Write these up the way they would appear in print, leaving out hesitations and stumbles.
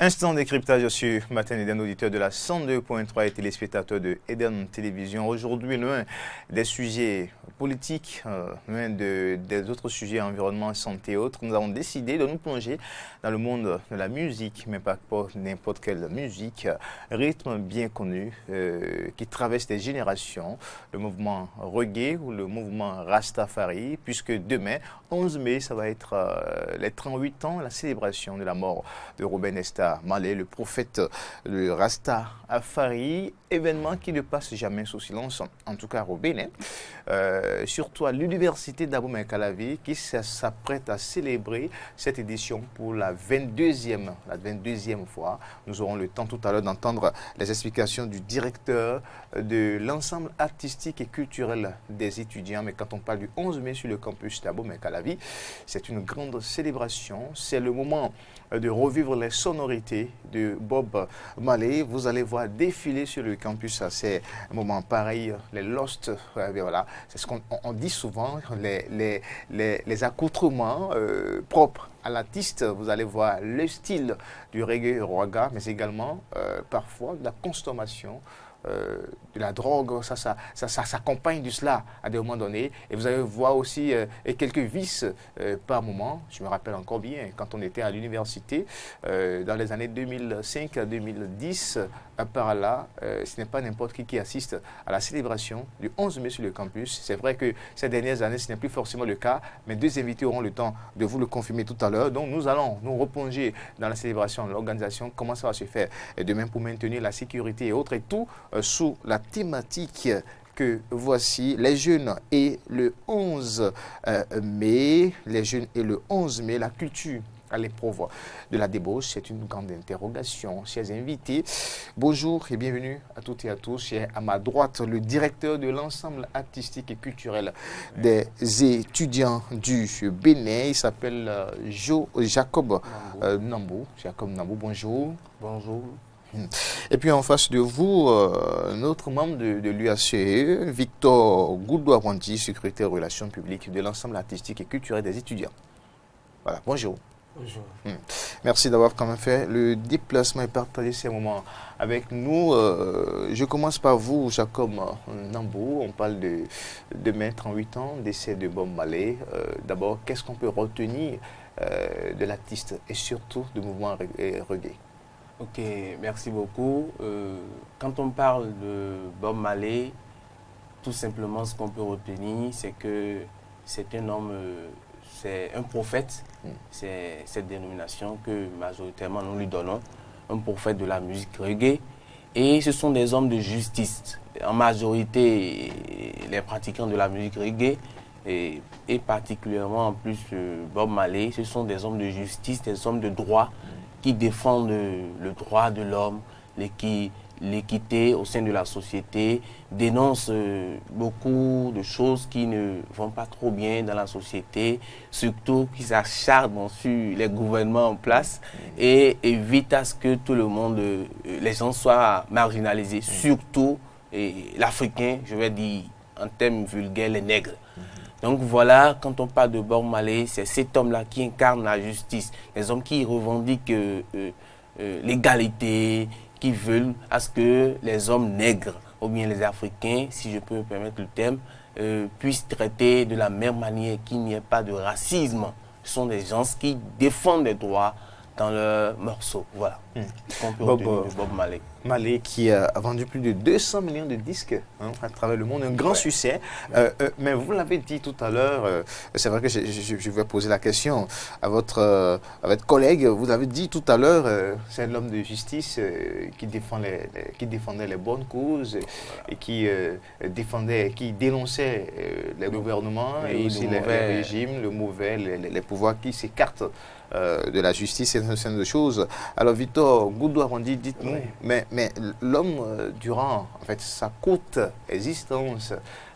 Instant décryptage sur Matin Eden, auditeur de la 102.3 et téléspectateur de Eden Télévision. Aujourd'hui, loin des sujets politiques, loin des autres sujets environnement, santé et autres, nous avons décidé de nous plonger dans le monde de la musique, mais pas n'importe quelle musique, rythme bien connu qui traverse des générations, le mouvement reggae ou le mouvement Rastafari, puisque demain, 11 mai, ça va être les 38 ans, la célébration de la mort de Robert Nesta Marley, le prophète de Rastafari, événement qui ne passe jamais sous silence, en tout cas au Bénin. Surtout à l'université d'Abomey-Calavi qui s'apprête à célébrer cette édition pour la 22e fois. Nous aurons le temps tout à l'heure d'entendre les explications du directeur de l'ensemble artistique et culturel des étudiants. Mais quand on parle du 11 mai sur le campus d'Abomey-Calavi, c'est une grande célébration. C'est le moment de revivre les sonorités de Bob Marley. Vous allez voir défiler sur le campus, c'est un moment pareil, les Lost, voilà, c'est ce qu'on dit souvent, les accoutrements propres à l'artiste. Vous allez voir le style du reggae raga, mais également parfois de la consommation de la drogue, ça s'accompagne de cela à des moments donnés. Et vous allez voir aussi quelques vices par moment. Je me rappelle encore bien, quand on était à l'université, dans les années 2005 à 2010, par là, ce n'est pas n'importe qui assiste à la célébration du 11 mai sur le campus. C'est vrai que ces dernières années, ce n'est plus forcément le cas, mais deux invités auront le temps de vous le confirmer tout à l'heure. Donc nous allons nous replonger dans la célébration, l'organisation, comment ça va se faire demain pour maintenir la sécurité et autres, et tout sous la thématique que voici, les jeunes et le 11 mai, les jeunes et le 11 mai, la culture à l'épreuve de la débauche, c'est une grande interrogation. Chers invités, bonjour et bienvenue à toutes et à tous. J'ai à ma droite le directeur de l'ensemble artistique et culturel des étudiants du Bénin. Il s'appelle Jacob Nambou. Jacob Nambou, bonjour. Bonjour. Et puis en face de vous, notre membre de l'UACE, Victor Goudouarandi, secrétaire relations publiques de l'ensemble artistique et culturel des étudiants. Voilà, bonjour. Bonjour. Merci d'avoir quand même fait le déplacement et partagé ces moments avec nous. Je commence par vous, Jacob Nambou. On parle de demain, 38 ans, décès de Bob Marley. D'abord, qu'est-ce qu'on peut retenir de l'artiste et surtout du mouvement reggae? Ok, merci beaucoup. Quand on parle de Bob Marley, tout simplement ce qu'on peut retenir, c'est que c'est un homme, c'est un prophète. C'est cette dénomination que majoritairement nous lui donnons, un prophète de la musique reggae. Et ce sont des hommes de justice. En majorité, les pratiquants de la musique reggae, et particulièrement en plus Bob Marley, ce sont des hommes de justice, des hommes de droit, qui défendent le droit de l'homme, l'équité au sein de la société, dénoncent beaucoup de choses qui ne vont pas trop bien dans la société, surtout qui s'acharnent sur les gouvernements en place et évitent à ce que tout le monde, les gens soient marginalisés, surtout l'Africain, je vais dire en termes vulgaires, les nègres. Donc voilà, quand on parle de Bob Marley, c'est cet homme-là qui incarne la justice. Les hommes qui revendiquent l'égalité, qui veulent à ce que les hommes nègres, ou bien les Africains, si je peux me permettre le terme, puissent traiter de la même manière, qu'il n'y ait pas de racisme. Ce sont des gens qui défendent les droits dans leurs morceaux. Voilà. Bob Marley. Marley qui a vendu plus de 200 millions de disques à travers le monde, un grand succès. Mais vous l'avez dit tout à l'heure, c'est vrai que je vais poser la question à votre collègue. Vous l'avez dit tout à l'heure, c'est l'homme de justice qui défendait les bonnes causes et qui dénonçait les gouvernements et aussi les régimes, le mauvais, les pouvoirs qui s'écartent de la justice et un certain nombre de choses. Alors Victor Goudouarandi, dites-nous, mais l'homme, durant en fait, sa courte existence,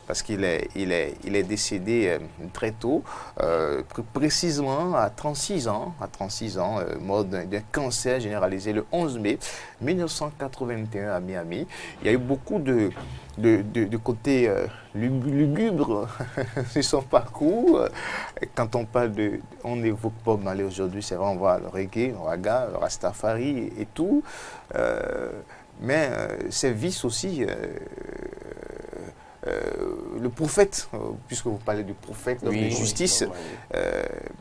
parce qu'il est décédé très tôt, précisément à 36 ans, mort d'un cancer généralisé le 11 mai 1981 à Miami. Il y a eu beaucoup de côté lugubre de son parcours. Quand on parle on évoque Bob Marley aujourd'hui, c'est vrai, on voit le reggae, le raga, le rastafari et tout. Mais ses vices aussi, le prophète, puisque vous parlez du prophète, l'homme de justice,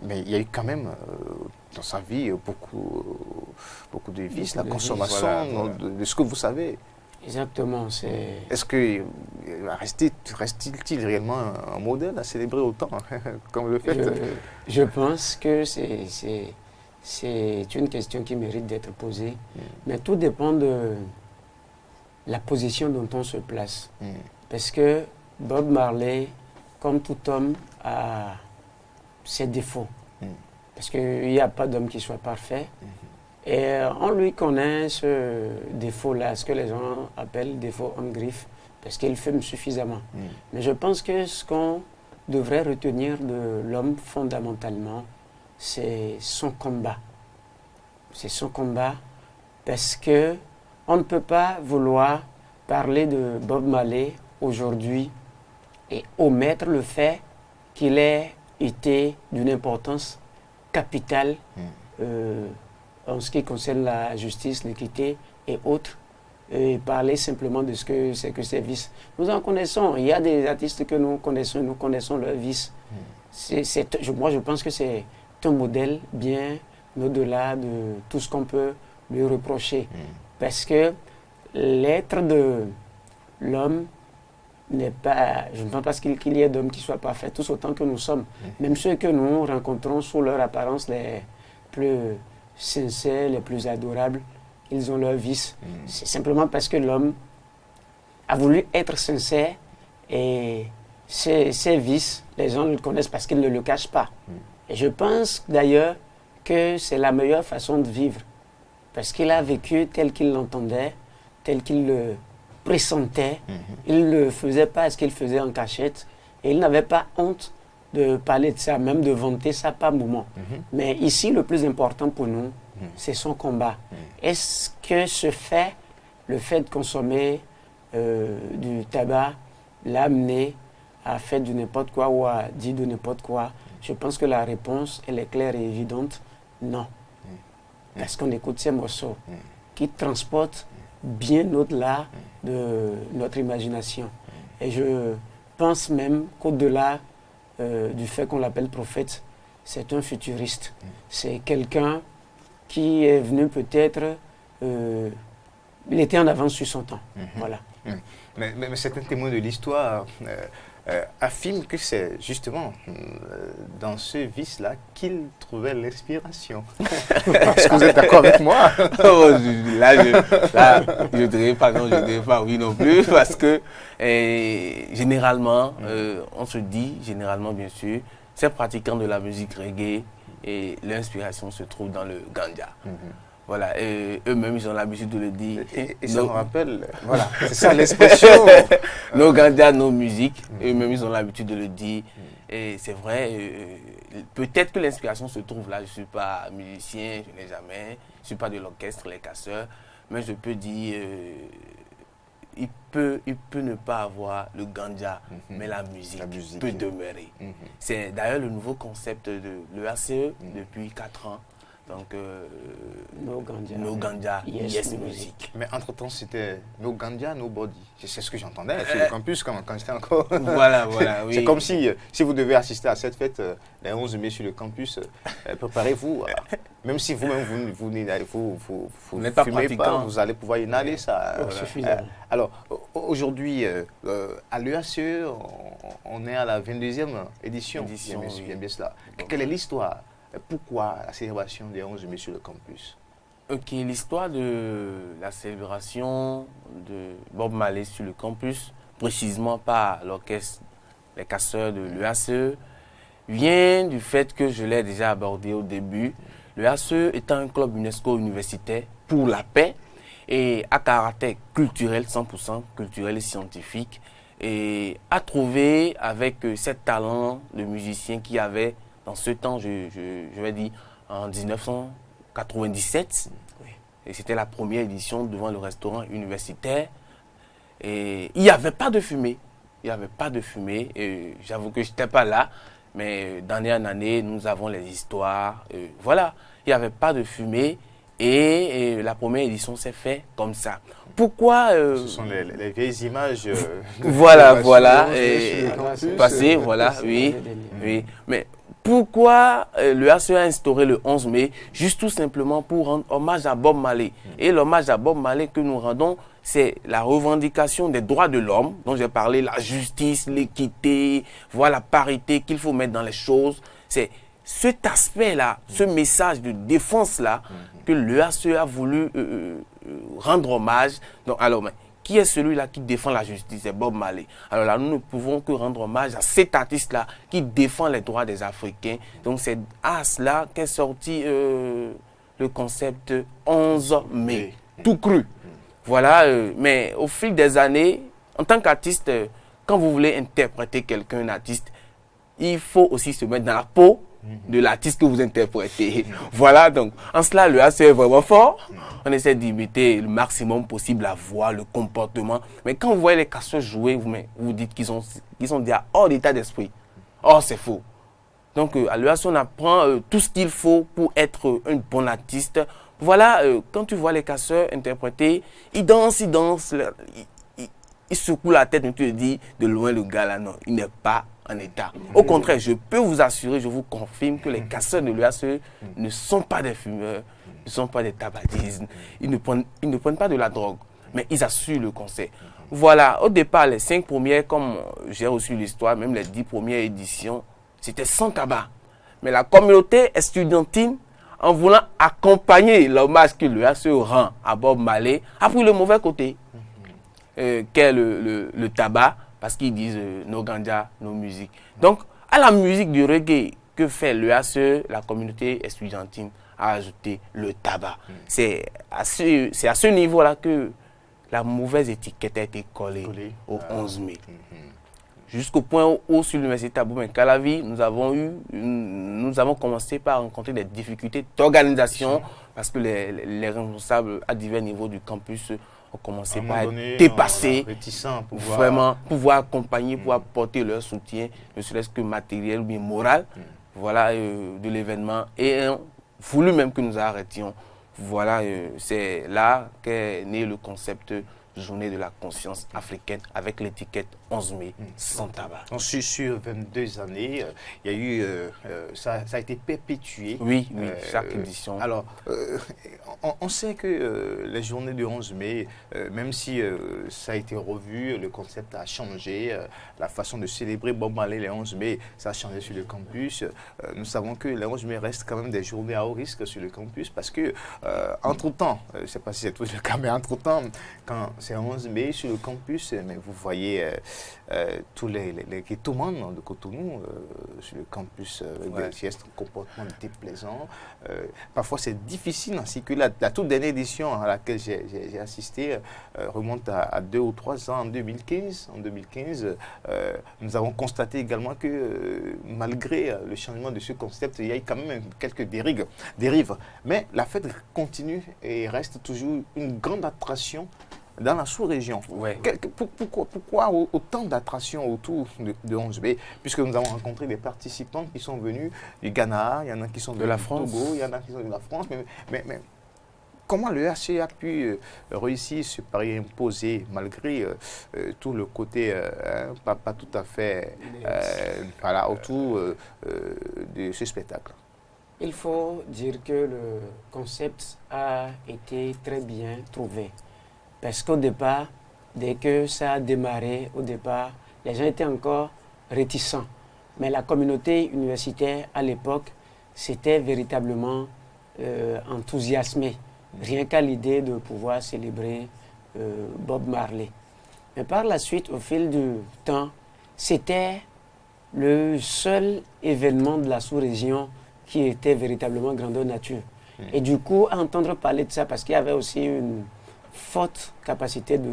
mais il y a eu quand même dans sa vie beaucoup de vices, la consommation, de ce que vous savez. Exactement. Est-ce que reste-t-il réellement un modèle à célébrer autant comme le fait? Je pense que c'est une question qui mérite d'être posée, mais tout dépend de la position dont on se place. Parce que Bob Marley, comme tout homme, a ses défauts. Parce qu'il n'y a pas d'homme qui soit parfait. Et on lui connaît ce défaut-là, ce que les gens appellent défaut en griffe, parce qu'il fume suffisamment. Mais je pense que ce qu'on devrait retenir de l'homme fondamentalement, c'est son combat. C'est son combat, parce que on ne peut pas vouloir parler de Bob Marley aujourd'hui et omettre le fait qu'il ait été d'une importance capitale en ce qui concerne la justice, l'équité et autres, et parler simplement de ce que c'est que ces vices. Nous en connaissons, il y a des artistes que nous connaissons leurs vices. Moi je pense que c'est un modèle bien au-delà de tout ce qu'on peut lui reprocher. Parce que l'être de l'homme n'est pas, je ne pense pas qu'il y ait d'hommes qui soient parfaits, tous autant que nous sommes. Même ceux que nous rencontrons sous leur apparence les plus sincères, les plus adorables, ils ont leurs vices. C'est simplement parce que l'homme a voulu être sincère et ses vices, les gens le connaissent parce qu'ils ne le cachent pas. Et je pense d'ailleurs que c'est la meilleure façon de vivre. Parce qu'il a vécu tel qu'il l'entendait, tel qu'il le pressentait. Il ne le faisait pas ce qu'il faisait en cachette. Et il n'avait pas honte de parler de ça, même de vanter ça par moment. Mais ici, le plus important pour nous, c'est son combat. Est-ce que le fait de consommer du tabac l'a amené à faire du n'importe quoi ou à dire de n'importe quoi? Je pense que la réponse, elle est claire et évidente. Non. Parce qu'on écoute ces morceaux qui transportent bien au-delà de notre imagination. Et je pense même qu'au-delà du fait qu'on l'appelle prophète, c'est un futuriste. C'est quelqu'un qui est venu peut-être... il était en avance sur son temps. Voilà. Mais certains témoins de l'histoire affirment que c'est justement dans ce vice-là qu'il trouvait l'inspiration. Est-ce que vous êtes d'accord avec moi? Je dirais pas non, je dirais pas oui non plus, parce que généralement, on se dit, généralement bien sûr, ces pratiquants de la musique reggae, et l'inspiration se trouve dans le ganja. Voilà, et eux-mêmes, ils ont l'habitude de le dire. Et ça me rappelle, voilà, c'est ça l'expression. Nos ganjas, nos musiques, eux-mêmes, ils ont l'habitude de le dire. Et c'est vrai, peut-être que l'inspiration se trouve là. Je ne suis pas musicien, je n'ai jamais, je ne suis pas de l'orchestre, les casseurs, mais je peux dire, il peut ne pas avoir le ganja, mais la musique peut demeurer. C'est d'ailleurs le nouveau concept de l'EACE depuis 4 ans. Donc, No Ganja, Yes Music. Mais entre-temps, c'était No Ganja, No Body. C'est ce que j'entendais sur le campus quand j'étais encore... Voilà, oui. C'est comme si vous devez assister à cette fête, les 11 mai sur le campus, préparez-vous. Même si vous-même, vous n'êtes pas pratiquant, vous allez pouvoir inhaler ça. Alors, aujourd'hui, à l'EACE, on est à la 22e édition. Bien cela. Quelle est l'histoire? Pourquoi la célébration des 11 mai sur le campus? Ok, l'histoire de la célébration de Bob Marley sur le campus, précisément par l'orchestre Les Casseurs de l'EACE, vient du fait que je l'ai déjà abordé au début. L'EACE étant un club UNESCO universitaire pour la paix et à caractère culturel, 100% culturel et scientifique, et a trouvé avec ces talents de musicien qu'il y avait dans ce temps, je vais dire en 1997. Oui. Et c'était la première édition devant le restaurant universitaire. Et il n'y avait pas de fumée. Il n'y avait pas de fumée. Et j'avoue que je n'étais pas là. Mais d'année en année, nous avons les histoires. Voilà, il n'y avait pas de fumée. Et la première édition s'est faite comme ça. Pourquoi Ce sont les vieilles images. Voilà. Passé, oui. Oui. Mais pourquoi le HCE a instauré le 11 mai? Juste tout simplement pour rendre hommage à Bob Marley. Et l'hommage à Bob Marley que nous rendons, c'est la revendication des droits de l'homme, dont j'ai parlé, la justice, l'équité, voilà, la parité qu'il faut mettre dans les choses. C'est cet aspect-là, ce message de défense-là, que le HCE a voulu rendre hommage. Donc, alors, qui est celui-là qui défend la justice? C'est Bob Marley. Alors là, nous ne pouvons que rendre hommage à cet artiste-là qui défend les droits des Africains. Donc c'est à cela qu'est sorti le concept 11 mai, tout cru. Voilà, mais au fil des années, en tant qu'artiste, quand vous voulez interpréter quelqu'un, un artiste, il faut aussi se mettre dans la peau de l'artiste que vous interprétez. Voilà, donc en cela, le HCE est vraiment fort. On essaie d'imiter le maximum possible la voix, le comportement. Mais quand vous voyez les casseurs jouer, vous dites qu'ils sont déjà hors d'état d'esprit. Or, c'est faux. Donc, à l'UAS, on apprend tout ce qu'il faut pour être un bon artiste. Voilà, quand tu vois les casseurs interpréter, ils dansent, ils secouent la tête, et tu te dis, de loin, le gars là, non, il n'est pas en état. Au contraire, je peux vous assurer, je vous confirme que les casseurs de l'UAS ne sont pas des fumeurs, ne sont pas des tabagistes, ils ne prennent pas de la drogue, mais ils assurent le concert. Voilà, au départ, les 5 premières, comme j'ai reçu l'histoire, même les 10 premières éditions, c'était sans tabac. Mais la communauté estudiantine, en voulant accompagner l'hommage que le HCE rend à Bob Marley, a pris le mauvais côté, qu'est le tabac, parce qu'ils disent nos ganja, nos musiques. Donc, à la musique du reggae que fait le HCE, la communauté estudiantine a ajouté le tabac. C'est à ce niveau-là que la mauvaise étiquette a été collée au 11 mai. Jusqu'au point où, sur l'université Abou Ben Calavi, nous avons commencé par rencontrer des difficultés d'organisation parce que les responsables à divers niveaux du campus ont commencé par être dépassés, vraiment pouvoir accompagner, pouvoir porter leur soutien, ne serait-ce que matériel ou bien moral, voilà, de l'événement, et ont voulu même que nous arrêtions. Voilà, c'est là qu'est né le concept Journée de la conscience africaine avec l'étiquette 11 mai sans tabac. Donc, sur 22 années, il y a eu, ça a été perpétué. Oui, chaque édition. Alors, on sait que les journées du 11 mai, même si ça a été revu, le concept a changé, la façon de célébrer Bob Marley les 11 mai, ça a changé sur le campus. Nous savons que les 11 mai restent quand même des journées à haut risque sur le campus parce que, entre-temps, je ne sais pas si c'est tout le cas, mais entre-temps, quand c'est 11 mai sur le campus, mais vous voyez tous les ghettomanes de Cotonou sur le campus avec des gestes, comportements déplaisants. Parfois, c'est difficile, ainsi que la toute dernière édition à laquelle j'ai assisté remonte à 2 ou 3 ans, en 2015. En 2015, nous avons constaté également que malgré le changement de ce concept, il y a eu quand même quelques dérives. Mais la fête continue et reste toujours une grande attraction dans la sous-région. Pourquoi autant d'attractions autour de 11 mai? Puisque nous avons rencontré des participants qui sont venus du Ghana, il y en a qui sont venus du Togo, il y en a qui sont de la France. Mais comment le HCE a pu réussir ce pari imposé malgré tout le côté pas tout à fait autour de ce spectacle? Il faut dire que le concept a été très bien trouvé. Parce qu'au départ, dès que ça a démarré, les gens étaient encore réticents. Mais la communauté universitaire, à l'époque, s'était véritablement enthousiasmée. Rien qu'à l'idée de pouvoir célébrer Bob Marley. Mais par la suite, au fil du temps, c'était le seul événement de la sous-région qui était véritablement grandeur nature. Et du coup, à entendre parler de ça, parce qu'il y avait aussi une forte capacité de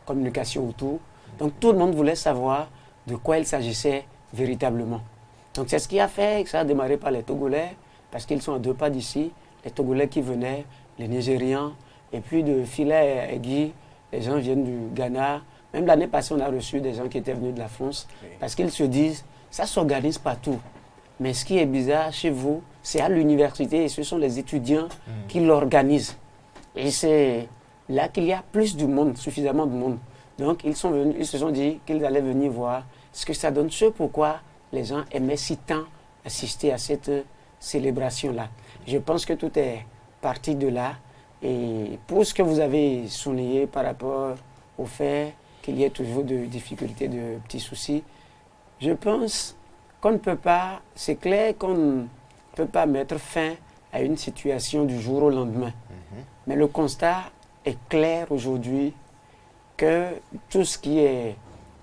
communication autour, Donc tout le monde voulait savoir de quoi il s'agissait véritablement. Donc c'est ce qui a fait que ça a démarré par les Togolais, parce qu'ils sont à 2 pas d'ici, les Togolais qui venaient, les Nigérians, et puis de fil à aiguille, les gens viennent du Ghana. Même l'année passée, on a reçu des gens qui étaient venus de la France, parce qu'ils se disent, ça s'organise partout. Mais ce qui est bizarre chez vous, c'est à l'université, et ce sont les étudiants qui l'organisent. Et c'est là qu'il y a plus de monde, suffisamment de monde. Donc ils sont venus, ils se sont dit qu'ils allaient venir voir ce que ça donne, ce pourquoi les gens aimaient si tant assister à cette célébration-là. Je pense que tout est parti de là. Et pour ce que vous avez souligné par rapport au fait qu'il y ait toujours de difficultés, de petits soucis, je pense qu'on ne peut pas, c'est clair qu'on ne peut pas mettre fin à une situation du jour au lendemain. Mais le constat est clair aujourd'hui que tout ce qui est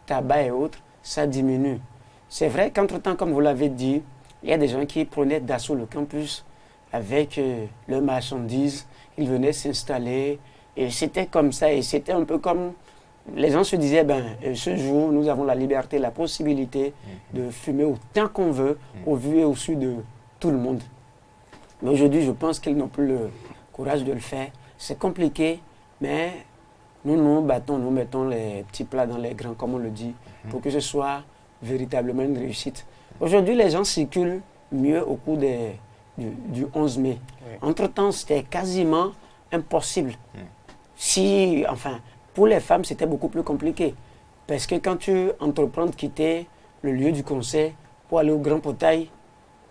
tabac et autres, ça diminue. C'est vrai qu'entre-temps, comme vous l'avez dit, il y a des gens qui prenaient d'assaut le campus avec leurs marchandises, ils venaient s'installer, et c'était comme ça, et c'était un peu comme, les gens se disaient, ce jour, nous avons la liberté, la possibilité de fumer autant qu'on veut, au vu et au su de tout le monde. Mais aujourd'hui, je pense qu'ils n'ont plus le courage de le faire. C'est compliqué, mais nous battons, nous mettons les petits plats dans les grands, comme on le dit, pour que ce soit véritablement une réussite. Aujourd'hui, les gens circulent mieux au cours du 11 mai. Oui. Entre-temps, c'était quasiment impossible. Pour les femmes, c'était beaucoup plus compliqué. Parce que quand tu entreprends de quitter le lieu du concert pour aller au Grand Portail,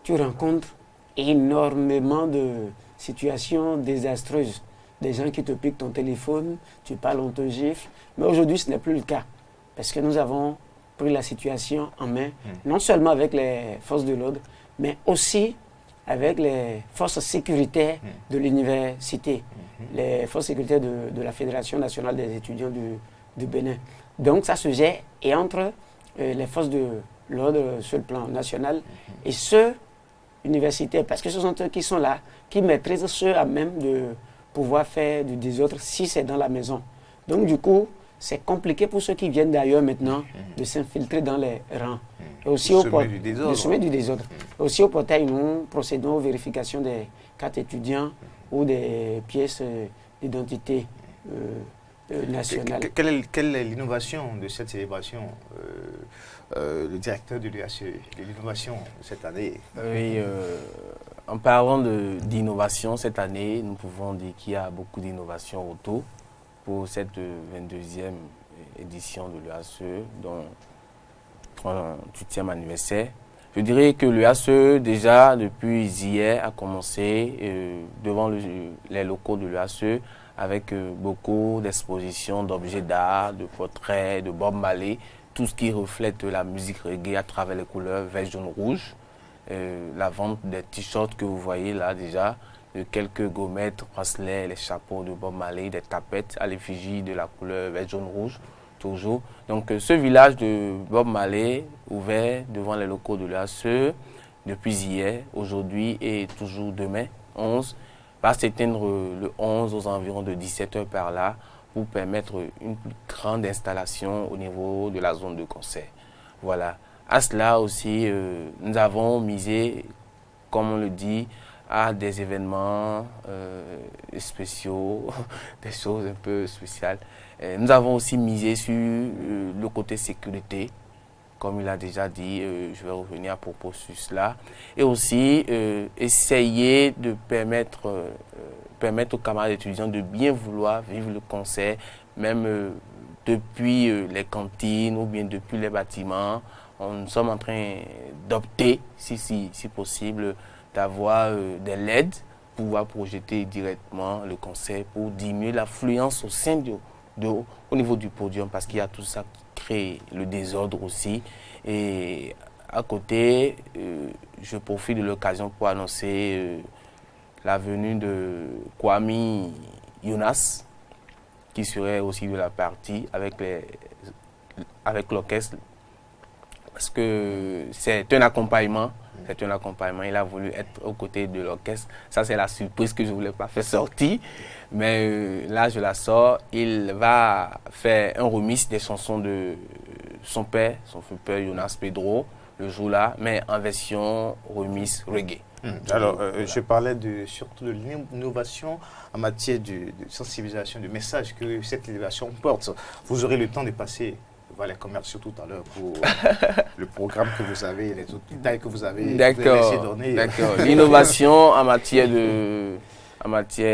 tu rencontres énormément de situations désastreuses. Des gens qui te piquent ton téléphone, tu parles, on te gifle. Mais aujourd'hui, ce n'est plus le cas. Parce que nous avons pris la situation en main, non seulement avec les forces de l'ordre, mais aussi avec les forces sécuritaires de l'université, les forces sécuritaires de la Fédération nationale des étudiants du Bénin. Donc ça se gère, et entre les forces de l'ordre sur le plan national et ceux universitaires, parce que ce sont eux qui sont là, qui maîtrisent ceux à même de pouvoir faire du désordre si c'est dans la maison. Donc du coup, c'est compliqué pour ceux qui viennent d'ailleurs maintenant de s'infiltrer dans les rangs. Et aussi le sommet du désordre. Aussi au portail, nous procédons aux vérifications des cartes étudiants ou des pièces d'identité nationale. Quelle est l'innovation de cette célébration, le directeur de l'UACE, l'innovation cette année? Oui, en parlant d'innovation cette année, nous pouvons dire qu'il y a beaucoup d'innovation autour pour cette 22e édition de l'UACE, dont 38e anniversaire. Je dirais que l'UACE, déjà depuis hier, a commencé devant les locaux de l'UACE avec beaucoup d'expositions d'objets d'art, de portraits, de Bob Marley, tout ce qui reflète la musique reggae à travers les couleurs vert, jaune, rouge. La vente des t-shirts que vous voyez là déjà, de quelques gommettes, bracelets, les chapeaux de Bob Marley, des tapettes à l'effigie de la couleur vert, jaune, rouge, toujours. Donc ce village de Bob Marley, ouvert devant les locaux de l'UACE depuis hier, aujourd'hui et toujours demain, 11, va s'éteindre le 11 aux environs de 17h par là pour permettre une plus grande installation au niveau de la zone de concert. Voilà. À cela aussi, nous avons misé, comme on le dit, à des événements spéciaux, des choses un peu spéciales. Nous avons aussi misé sur le côté sécurité, comme il a déjà dit, je vais revenir à propos sur cela. Et aussi essayer de permettre aux camarades étudiants de bien vouloir vivre le concert, même depuis les cantines ou bien depuis les bâtiments. Nous sommes en train d'opter, si possible, d'avoir des LED pour pouvoir projeter directement le concert pour diminuer l'affluence au sein au niveau du podium, parce qu'il y a tout ça qui crée le désordre aussi. Et à côté, je profite de l'occasion pour annoncer la venue de Kwame Younas, qui serait aussi de la partie avec l'orchestre, parce que c'est un accompagnement C'est un accompagnement. Il a voulu être aux côtés de l'orchestre. Ça, c'est la surprise que je ne voulais pas faire sortir. Mais là, je la sors. Il va faire un remix des chansons de son père Jonas Pedro, le jour-là, mais en version remix reggae. Alors, je parlais surtout de l'innovation en matière de sensibilisation, de message que cette innovation porte. Vous aurez le temps de passer les commerciaux tout à l'heure pour le programme que vous avez, les autres détails que vous avez. D'accord. L'innovation en matière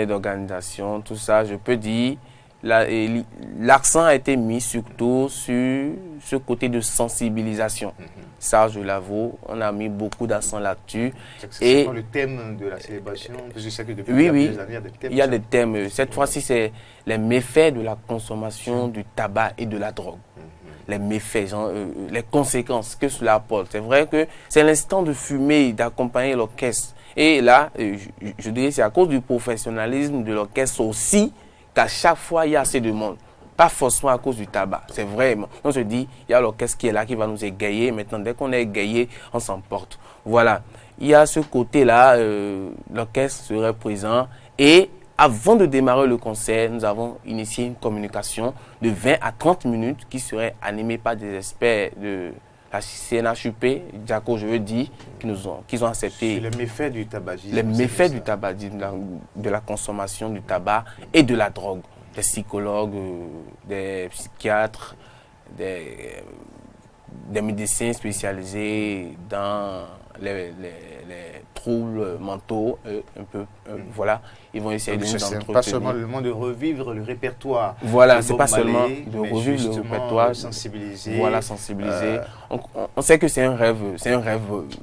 d'organisation, tout ça, je peux dire, l'accent a été mis surtout sur ce côté de sensibilisation. Ça, je l'avoue, on a mis beaucoup d'accent là-dessus. C'est le thème de la célébration? Parce que je sais que depuis plusieurs années, il y a des thèmes. Cette fois-ci, c'est les méfaits de la consommation du tabac et de la drogue. Les méfaits, les conséquences que cela apporte. C'est vrai que c'est l'instant de fumer, d'accompagner l'orchestre. Et là, je dirais que c'est à cause du professionnalisme de l'orchestre aussi qu'à chaque fois, il y a assez de monde. Pas forcément à cause du tabac. C'est vraiment. On se dit, il y a l'orchestre qui est là, qui va nous égayer. Maintenant, dès qu'on est égayé, on s'emporte. Voilà. Il y a ce côté-là, l'orchestre serait présent. Et avant de démarrer le concert, nous avons initié une communication de 20 à 30 minutes qui serait animée par des experts de la CNHUP, Jaco, je veux dire, qui ont accepté les méfaits du tabagisme. Les méfaits du tabagisme, de la consommation du tabac et de la drogue. Des psychologues, des psychiatres, des médecins spécialisés dans les troubles mentaux, voilà, ils vont essayer de nous entretenir. Pas seulement le moment de revivre le répertoire. Voilà, c'est pas seulement de revivre le répertoire, sensibiliser. Voilà, sensibiliser. On sait que c'est un rêve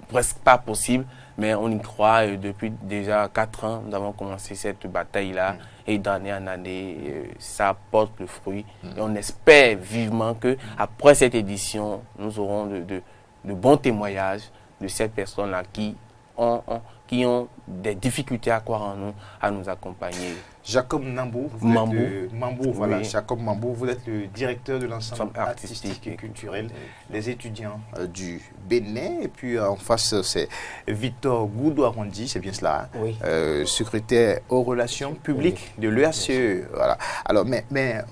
presque pas possible, mais on y croit. Depuis déjà 4 ans, nous avons commencé cette bataille-là, et d'année en année, ça porte le fruit. Et on espère vivement que après cette édition, nous aurons de bons témoignages de ces personnes-là qui ont des difficultés à croire en nous, à nous accompagner. Jacob Mambou, voilà, oui. Jacob Mambou, vous êtes le directeur de l'ensemble artistique et culturel des étudiants du Bénin. Et puis en face, c'est Victor Goudou-Arondi, c'est bien cela, oui. Secrétaire aux relations publiques de l'EACE. Voilà. Alors, mais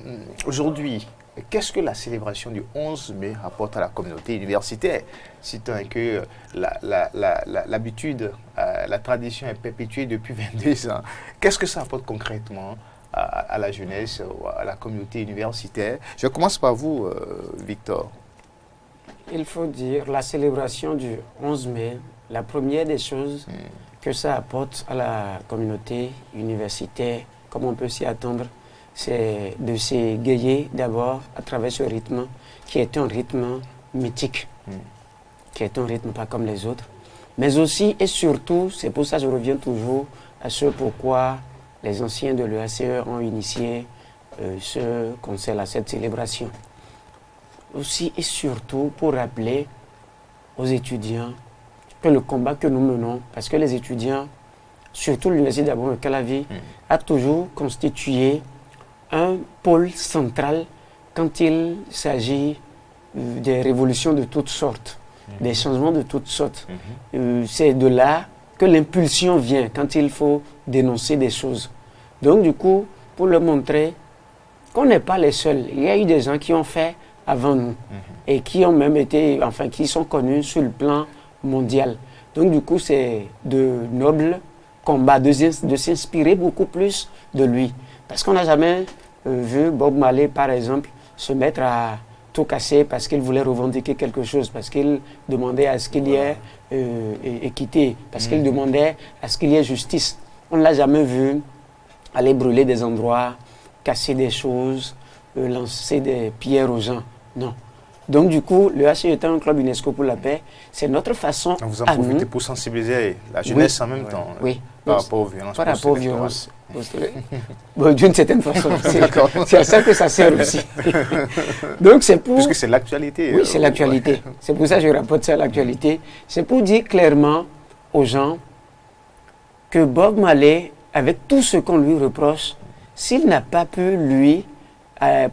aujourd'hui, qu'est-ce que la célébration du 11 mai apporte à la communauté universitaire? Citant que l'habitude, la tradition est perpétuée depuis 22 ans. Qu'est-ce que ça apporte concrètement à la jeunesse, à la communauté universitaire? Je commence par vous, Victor. Il faut dire, la célébration du 11 mai, la première des choses que ça apporte à la communauté universitaire, comme on peut s'y attendre, c'est de s'égayer d'abord à travers ce rythme qui est un rythme mythique, qui est un rythme pas comme les autres. Mais aussi et surtout, c'est pour ça que je reviens toujours à ce pourquoi les anciens de l'EACE ont initié ce concert, cette célébration. Aussi et surtout pour rappeler aux étudiants que le combat que nous menons, parce que les étudiants, surtout l'Université d'Abomey-Calavi, a toujours constitué un pôle central quand il s'agit des révolutions de toutes sortes, des changements de toutes sortes. C'est de là que l'impulsion vient quand il faut dénoncer des choses. Donc du coup, pour leur montrer qu'on n'est pas les seuls, il y a eu des gens qui ont fait avant nous et qui ont même été, enfin qui sont connus sur le plan mondial. Donc du coup, c'est de nobles combats, de s'inspirer beaucoup plus de lui. Parce qu'on n'a jamais vu Bob Marley, par exemple, se mettre à tout casser parce qu'il voulait revendiquer quelque chose, parce qu'il demandait à ce qu'il y ait équité, parce qu'il demandait à ce qu'il y ait justice. On ne l'a jamais vu aller brûler des endroits, casser des choses, lancer des pierres aux gens. Non. Donc du coup, le HCE étant un club UNESCO pour la paix, c'est notre façon donc vous en profitez pour sensibiliser la jeunesse en même temps. Oui. Par rapport aux violences. Par rapport aux violences. Bon, d'une certaine façon, c'est à ça que ça sert aussi. Donc c'est pour... Puisque c'est l'actualité. Oui, c'est l'actualité. Ouais. C'est pour ça que je rapporte ça à l'actualité. C'est pour dire clairement aux gens que Bob Marley, avec tout ce qu'on lui reproche, s'il n'a pas pu, lui,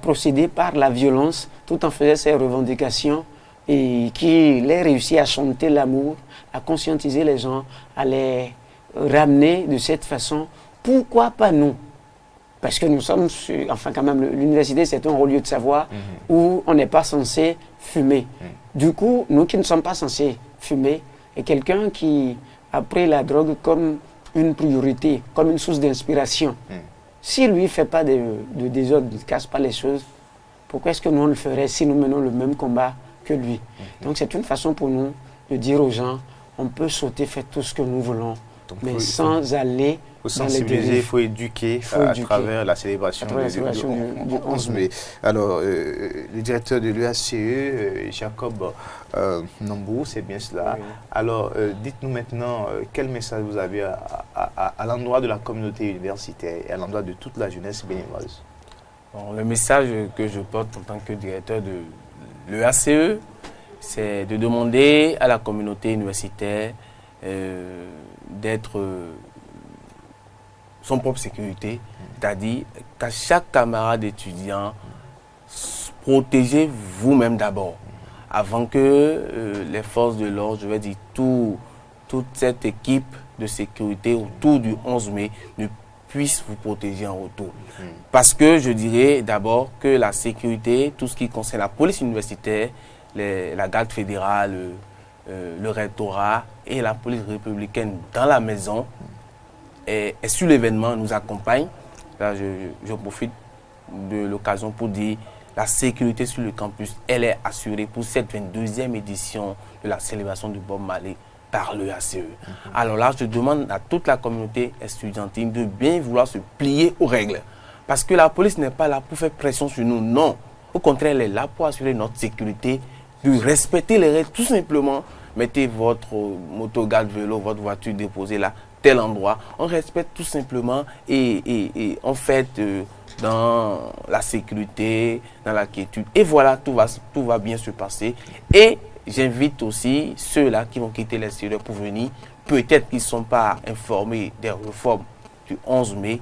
procéder par la violence, tout en faisant ses revendications, et qu'il ait réussi à chanter l'amour, à conscientiser les gens, à les ramener de cette façon, pourquoi pas nous? Parce que nous sommes, enfin quand même, l'université c'est un haut lieu de savoir où on n'est pas censé fumer. Du coup, nous qui ne sommes pas censés fumer, et quelqu'un qui a pris la drogue comme une priorité, comme une source d'inspiration, si lui ne fait pas de désordre, ne casse pas les choses, pourquoi est-ce que nous on le ferait si nous menons le même combat que lui? Donc c'est une façon pour nous de dire aux gens, on peut sauter, faire tout ce que nous voulons, donc, mais sans aller faut sensibiliser, il faut éduquer à travers la célébration, du 11 mai. Alors, le directeur de l'UACE, Jacob Nambou, c'est bien cela. Oui. Alors, dites-nous maintenant, quel message vous avez à l'endroit de la communauté universitaire et à l'endroit de toute la jeunesse béninoise? Bon, le message que je porte en tant que directeur de l'UACE, c'est de demander à la communauté universitaire d'être son propre sécurité, c'est-à-dire qu'à chaque camarade étudiant, protégez vous-même d'abord, avant que les forces de l'ordre, je vais dire toute cette équipe de sécurité autour du 11 mai ne puisse vous protéger en retour. Parce que je dirais d'abord que la sécurité, tout ce qui concerne la police universitaire, la garde fédérale, le rectorat et la police républicaine dans la maison, et sur l'événement nous accompagne. Là, je profite de l'occasion pour dire la sécurité sur le campus, elle est assurée pour cette 22e édition de la célébration de Bob Marley par l'UACE. Alors là, je demande à toute la communauté estudiantine de bien vouloir se plier aux règles. Parce que la police n'est pas là pour faire pression sur nous, non. Au contraire, elle est là pour assurer notre sécurité, de respecter les règles, tout simplement. Mettez votre moto, garde vélo, votre voiture déposée là, tel endroit. On respecte tout simplement et en fait dans la sécurité, dans la quiétude. Et voilà, tout va bien se passer. Et j'invite aussi ceux-là qui vont quitter l'extérieur pour venir, peut-être qu'ils ne sont pas informés des réformes du 11 mai.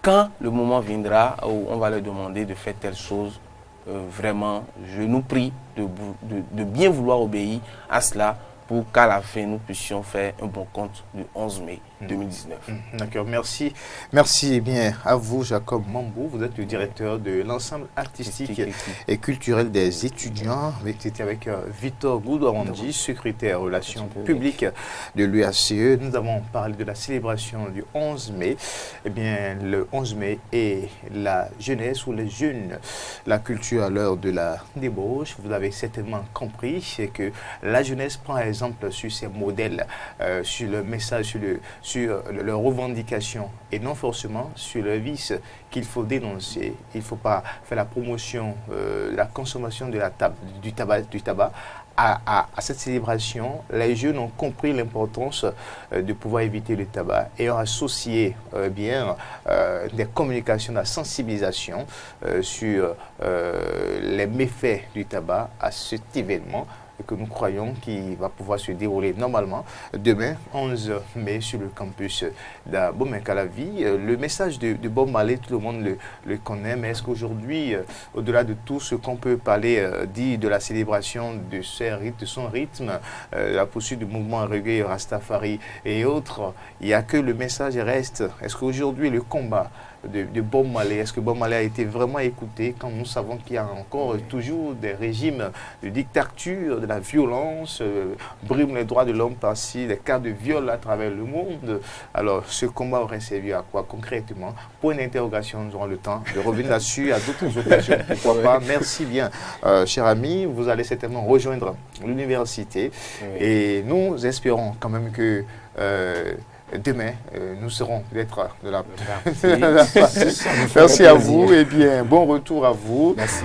Quand le moment viendra où on va leur demander de faire telle chose, vraiment, je nous prie de bien vouloir obéir à cela pour qu'à la fin, nous puissions faire un bon compte du 11 mai 2019. D'accord, merci. Merci bien à vous, Jacob Nambou. Vous êtes le directeur de l'ensemble artistique et culturel des étudiants. C'était avec Victor Goudorandi, secrétaire relations publiques de l'UACE. Nous avons parlé de la célébration du 11 mai. Eh bien, le 11 mai est la jeunesse ou les jeunes, la culture à l'heure de la débauche. Vous avez certainement compris, c'est que la jeunesse prend exemple sur ces modèles, sur le message, sur leurs revendications et non forcément sur le vice qu'il faut dénoncer. Il ne faut pas faire la promotion, la consommation de du tabac. À cette célébration, les jeunes ont compris l'importance de pouvoir éviter le tabac et ont associé des communications, de la sensibilisation sur les méfaits du tabac à cet événement que nous croyons qu'il va pouvoir se dérouler normalement demain, 11 mai, sur le campus d'Abomey-Calavi. Le message de Bob Marley, tout le monde le connaît, mais est-ce qu'aujourd'hui, au-delà de tout ce qu'on peut parler, dit de la célébration de son rythme, la poursuite du mouvement reggae, Rastafari et autres, il n'y a que le message reste? Est-ce qu'aujourd'hui, le combat de Bob Marley, est-ce que Bob Marley a été vraiment écouté quand nous savons qu'il y a encore toujours des régimes de dictature, de la violence, briment les droits de l'homme par-ci, des cas de viol à travers le monde? Alors, ce combat aurait servi à quoi concrètement? Pour une interrogation, nous aurons le temps de revenir là-dessus à d'autres occasions, pourquoi pas. Merci bien, cher ami. Vous allez certainement rejoindre l'université et nous espérons quand même que demain, nous serons peut-être de la Merci à vous et bien, bon retour à vous. Merci.